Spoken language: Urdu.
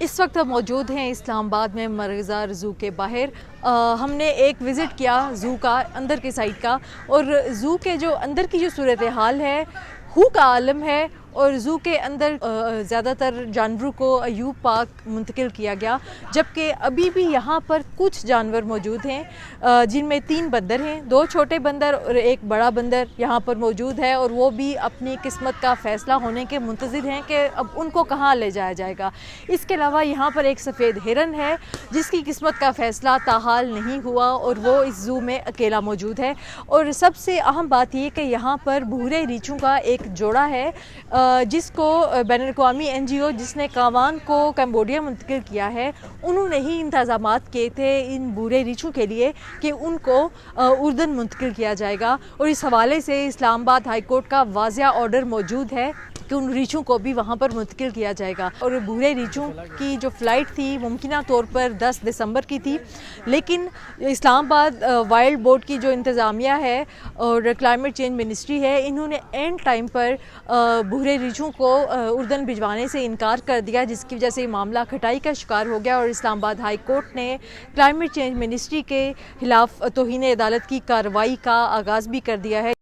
اس وقت ہم موجود ہیں اسلام آباد میں مرغزار زو کے باہر۔ ہم نے ایک وزٹ کیا زو کا اندر کے سائٹ کا، اور زو کے جو اندر کی جو صورتحال ہے ہو کا عالم ہے، اور زو کے اندر زیادہ تر جانوروں کو ایوب پارک منتقل کیا گیا، جبکہ ابھی بھی یہاں پر کچھ جانور موجود ہیں جن میں 3 بندر ہیں، 2 چھوٹے بندر اور 1 بڑا بندر یہاں پر موجود ہے، اور وہ بھی اپنی قسمت کا فیصلہ ہونے کے منتظر ہیں کہ اب ان کو کہاں لے جایا جائے گا۔ اس کے علاوہ یہاں پر ایک سفید ہرن ہے جس کی قسمت کا فیصلہ تاحال نہیں ہوا، اور وہ اس زو میں اکیلا موجود ہے۔ اور سب سے اہم بات یہ کہ یہاں پر بھورے ریچھوں کا ایک جوڑا ہے جس کو بین الاقوامی NGO جس نے کاوان کو کمبوڈیا منتقل کیا ہے، انہوں نے ہی انتظامات کیے تھے ان بھورے ریچھوں کے لیے کہ ان کو اردن منتقل کیا جائے گا، اور اس حوالے سے اسلام آباد ہائی کورٹ کا واضح آرڈر موجود ہے کہ ان ریچھوں کو بھی وہاں پر منتقل کیا جائے گا۔ اور بھورے ریچھوں کی جو فلائٹ تھی ممکنہ طور پر 10 دسمبر کی تھی، لیکن اسلام آباد وائلڈ بورڈ کی جو انتظامیہ ہے اور کلائمیٹ چینج منسٹری ہے، انہوں نے اینڈ ٹائم پر بھورے ریچھوں کو اردن بھجوانے سے انکار کر دیا، جس کی وجہ سے یہ معاملہ کھٹائی کا شکار ہو گیا، اور اسلام آباد ہائی کورٹ نے کلائمیٹ چینج منسٹری کے خلاف توہین عدالت کی کارروائی کا آغاز بھی کر دیا ہے۔